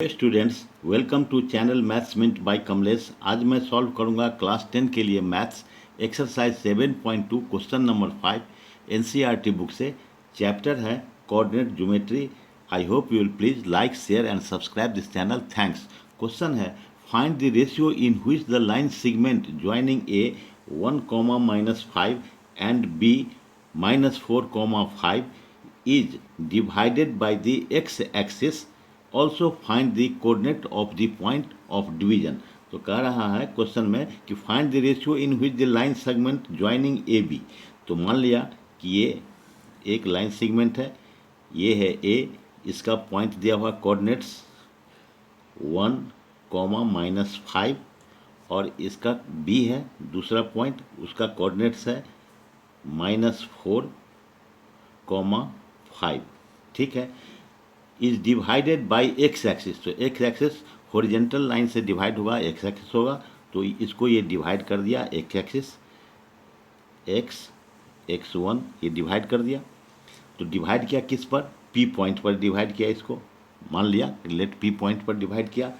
Students, welcome to channel Maths Mint by Kamlesh. आज मैं solve करूंगा क्लास 10 के लिए maths exercise 7.2 question number 5 NCERT book से। चैप्टर है coordinate geometry. I hope you will please like share and subscribe this channel. Thanks. Question है find the ratio in which the line segment joining A 1, and B -4, is divided by the x-axis. Also find the coordinate of the point of division. तो कह रहा है question में कि find the ratio in which the line segment joining A B. तो मान लिया कि ये एक लाइन सेगमेंट है, ये है ए, इसका पॉइंट दिया हुआ कोऑर्डिनेट्स 1, -5 और इसका बी है दूसरा पॉइंट, उसका कोऑर्डिनेट्स है -4, 5। ठीक है। Is divided by x axis. तो एक्स एक्सिस हॉरिजेंटल लाइन से डिवाइड होगा, एक्स एक्सिस होगा, तो इसको ये डिवाइड कर दिया एक्स एक्सिस, x1 ये डिवाइड कर दिया। तो डिवाइड किया किस पर? पी पॉइंट पर डिवाइड किया इसको। मान लिया लेट पी पॉइंट पर डिवाइड किया,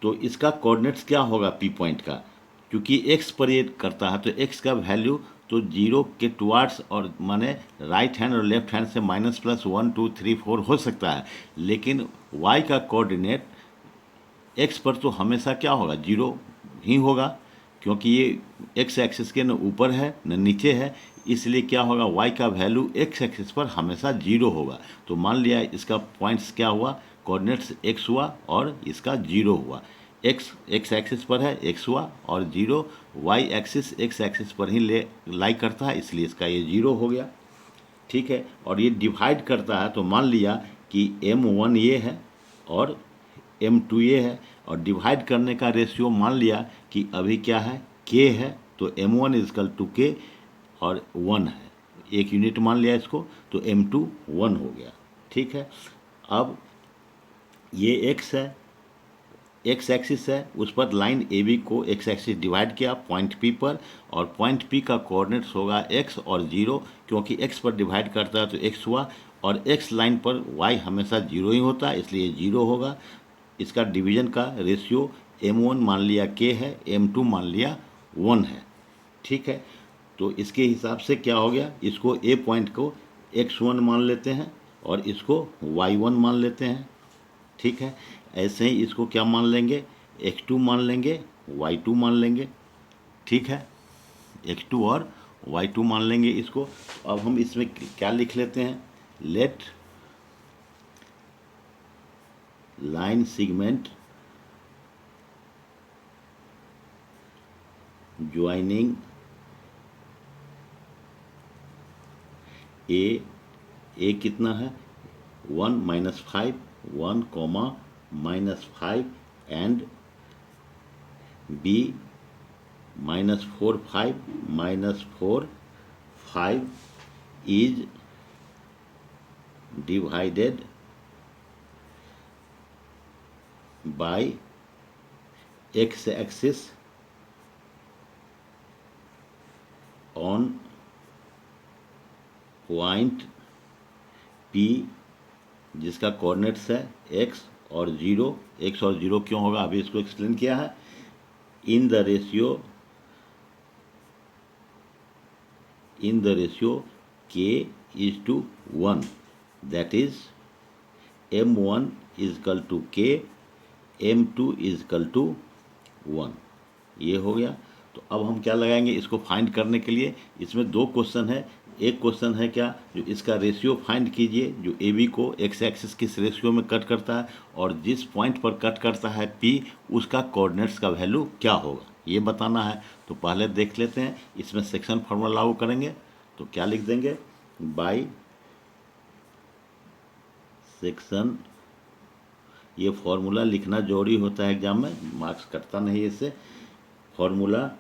तो इसका कोऑर्डिनेट्स क्या होगा पी पॉइंट का? क्योंकि एक्स पर ये करता है तो एक्स का वैल्यू तो 0 के टुवार्ड्स और माने राइट हैंड और लेफ्ट हैंड से -+1, 2, 3, 4 हो सकता है, लेकिन y का कोऑर्डिनेट x पर तो हमेशा क्या होगा? 0 ही होगा, क्योंकि ये x एक्सिस के न ऊपर है न नीचे है, इसलिए क्या होगा? y का वैल्यू x एक्सिस पर हमेशा 0 होगा। तो मान लिया इसका पॉइंट्स क्या हुआ? कोऑर्डिनेट्स x हुआ और इसका 0 हुआ। x एक्सिस पर है, x हुआ, और 0 y एक्सिस x एक्सिस पर ही लाई करता है, इसलिए इसका ये 0 हो गया। ठीक है। और ये डिवाइड करता है, तो मान लिया कि m1 ये है और m2 ये है, और डिवाइड करने का रेशियो मान लिया कि अभी क्या है? k है, तो m1 = k और 1 है, एक यूनिट मान लिया इसको, तो m2 1 हो गया। ठीक है। अब ये x है, एक्स एक्सिस है, उस पर लाइन ए बी को एक्स एक्सिस डिवाइड किया पॉइंट पी पर, और पॉइंट पी का कोऑर्डिनेट्स होगा एक्स और 0, क्योंकि एक्स पर डिवाइड करता है तो एक्स हुआ, और एक्स लाइन पर वाई हमेशा 0 ही होता है, इसलिए 0 होगा। इसका डिवीजन का रेशियो m1 मान लिया k है, m2 मान लिया 1 है। ठीक है। तो इसके हिसाब से क्या हो गया? इसको ए पॉइंट को x1 मान लेते हैं और इसको y1 मान लेते हैं। ठीक है। ऐसे ही इसको क्या मान लेंगे? x2 मान लेंगे, y2 मान लेंगे। ठीक है। x2 और y2 मान लेंगे इसको। अब हम इसमें क्या लिख लेते हैं? लेट लाइन सेगमेंट ज्वाइनिंग ए कितना है? 1, -5, 1, -5 and b -4, 5 is divided by x axis on point P, जिसका कोऑर्डिनेट्स है x और 0। x और 0 क्यों होगा? अभी इसको एक्सप्लेन किया है। In the ratio k is to 1, that is m1 = k, m2 = 1। ये हो गया। तो अब हम क्या लगाएंगे इसको फाइंड करने के लिए? इसमें दो क्वेश्चन है। एक क्वेश्चन है क्या, जो इसका रेशियो फाइंड कीजिए, जो ए बी को एक्स एक्सिस किस रेशियो में कट करता है, और जिस पॉइंट पर कट करता है पी, उसका कोऑर्डिनेट्स का वैल्यू क्या होगा, ये बताना है। तो पहले देख लेते हैं, इसमें सेक्शन फार्मूला लागू करेंगे। तो क्या लिख देंगे? बाई सेक्शन, ये फॉर्मूला लिखना जरूरी होता है एग्जाम में, मार्क्स कटता नहीं इससे। फॉर्मूला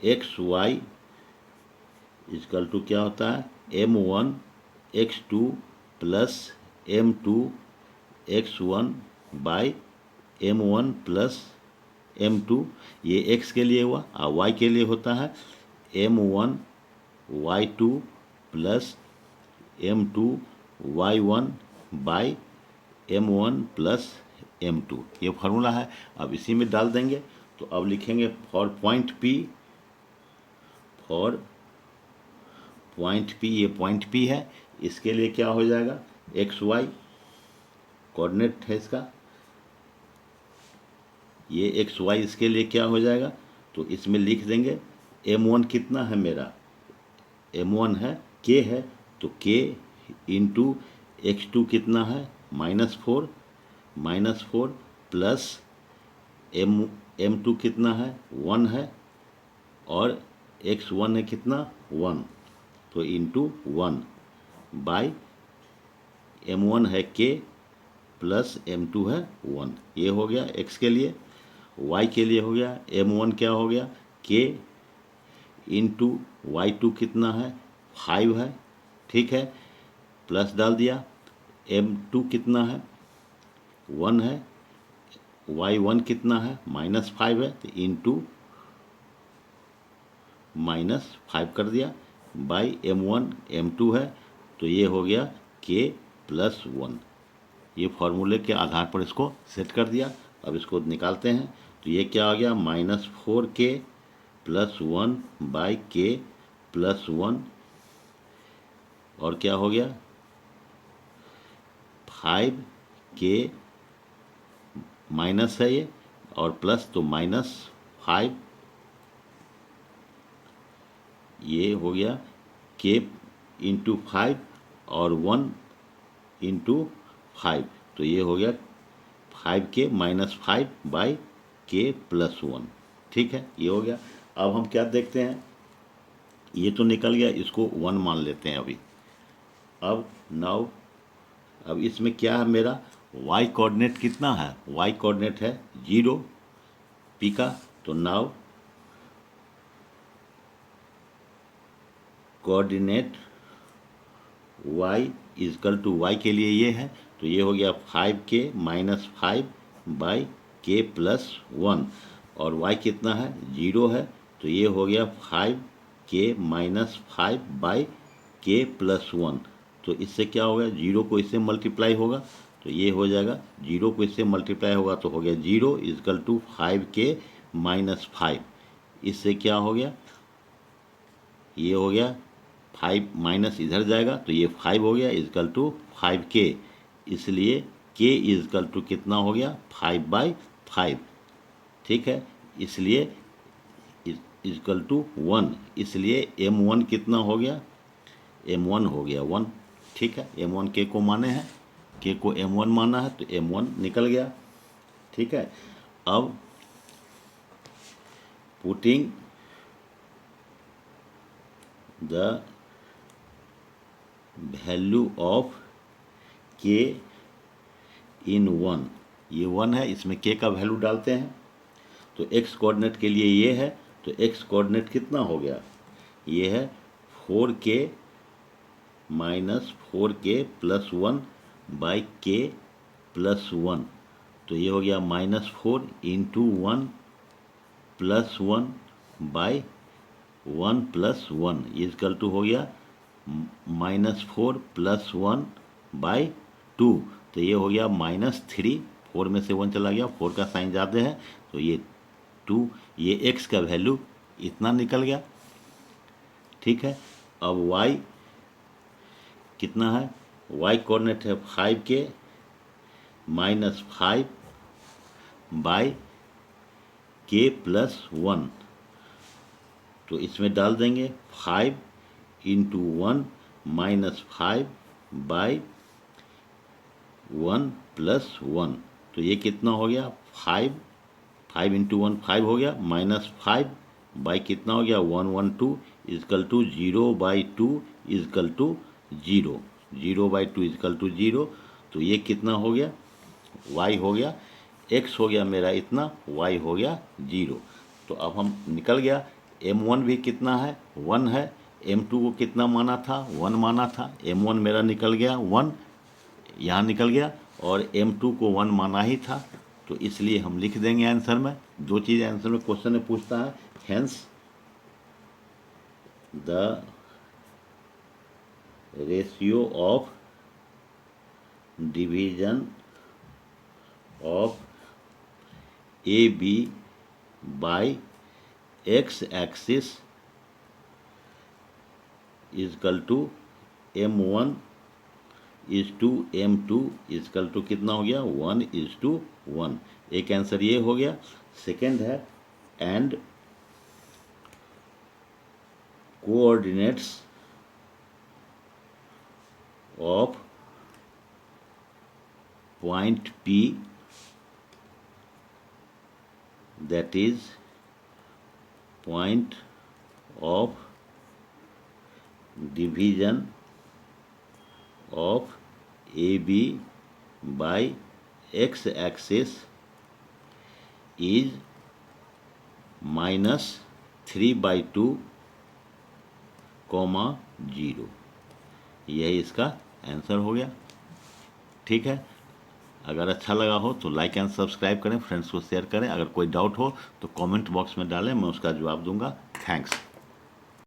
xy = क्या होता है? m1 x2 plus m2 x1 by m1 plus m2, ये x के लिए हुआ, और y के लिए होता है m1 y2 plus m2 y1 by m1 plus m2, ये फार्मूला है। अब इसी में डाल देंगे। तो अब लिखेंगे for point P, for point P, ये पॉइंट P है, इसके लिए क्या हो जाएगा, एक्स वाई कोऑर्डिनेट है इसका, ये एक्स वाई इसके लिए क्या हो जाएगा, तो इसमें लिख देंगे m1 कितना है मेरा, m1 है k है, तो k इंटू x2 कितना है -4 प्लस m2 कितना है 1 है, और x1 है कितना 1, तो इंटू 1 बाई m1 है k प्लस m2 है 1, ये हो गया x के लिए। y के लिए हो गया m1 क्या हो गया k इंटू y2 कितना है 5 है, ठीक है, प्लस डाल दिया, m2 कितना है 1 है, y1 कितना है -5 है, तो इंटू -5 कर दिया बाई m1 m2 है, तो ये हो गया k प्लस 1। ये फॉर्मूले के आधार पर इसको सेट कर दिया। अब इसको निकालते हैं, तो ये क्या आ गया -4k plus 1 by k plus 1, और क्या हो गया 5k माइनस है ये, और प्लस तो -5, ये हो गया k इंटू 5 और 1 इंटू 5, तो ये हो गया 5k -5 बाई k प्लस 1, ठीक है, ये हो गया। अब हम क्या देखते हैं, ये तो निकल गया, इसको 1 मान लेते हैं अभी। अब नाउ, अब इसमें क्या है मेरा y कोऑर्डिनेट कितना है, y कोऑर्डिनेट है 0 p का, तो now coordinate y equal to y के लिए ये है, तो ये हो गया 5k -5 बाई k प्लस 1, और y कितना है 0 है, तो ये हो गया 5k -5 बाई k प्लस 1, तो इससे क्या होगा, 0 को इससे मल्टीप्लाई होगा, तो ये हो जाएगा 0 को इससे मल्टीप्लाई होगा, तो हो गया 0 इजकल टू 5k -5, इससे क्या हो गया, ये हो गया 5 माइनस इधर जाएगा, तो ये 5 हो गया इजकल टू 5k, इसलिए k इजकल टू कितना हो गया 5/5, ठीक है, इसलिए इजकल टू 1, इसलिए m1 कितना हो गया, m1 हो गया 1, ठीक है, m1 k को माने हैं, k को m1 माना है, तो m1 निकल गया, ठीक है। अब putting the value of k इन 1, ये 1 है, इसमें k का वैल्यू डालते हैं, तो x कोऑर्डिनेट के लिए ये है, तो x कोऑर्डिनेट कितना हो गया, ये है 4k -4k plus 1 by k plus 1, तो ये हो गया -4 into 1 plus 1 by 1 plus 1 equal to हो गया -4 प्लस 1 बाई 2, तो ये हो गया -3, 4 में से 1 चला गया, 4 का साइन ज़्यादा है, तो ये 2, ये x का वैल्यू इतना निकल गया, ठीक है। अब y कितना है, y कोऑर्डिनेट है 5k -5 बाई k प्लस 1, तो इसमें डाल देंगे 5 इंटू 1 -5 बाई 1 प्लस 1, तो ये कितना हो गया 5 इंटू 1 5 हो गया, -5 बाई कितना हो गया 112 equal to 0/2 equal to 0, 0/2 equal to 0, तो ये कितना हो गया y हो गया, x हो गया मेरा इतना, y हो गया 0, तो अब हम निकल गया, m1 भी कितना है 1 है, m2 को कितना माना था 1 माना था, m1 मेरा निकल गया 1, यहाँ निकल गया, और m2 को 1 माना ही था, तो इसलिए हम लिख देंगे आंसर में, दो चीज़ आंसर में क्वेश्चन में पूछता है, hence the ratio of division of A B by X axis equal to M1 is to M2 equal to कितना हो गया 1:1। एक आंसर ये हो गया। सेकेंड है and coordinates of point P that is point of division of AB by x axis is -3/2, 0। यही इसका आंसर हो गया। ठीक है, अगर अच्छा लगा हो तो लाइक एंड सब्सक्राइब करें, फ्रेंड्स को शेयर करें। अगर कोई डाउट हो तो कमेंट बॉक्स में डालें, मैं उसका जवाब दूंगा। थैंक्स।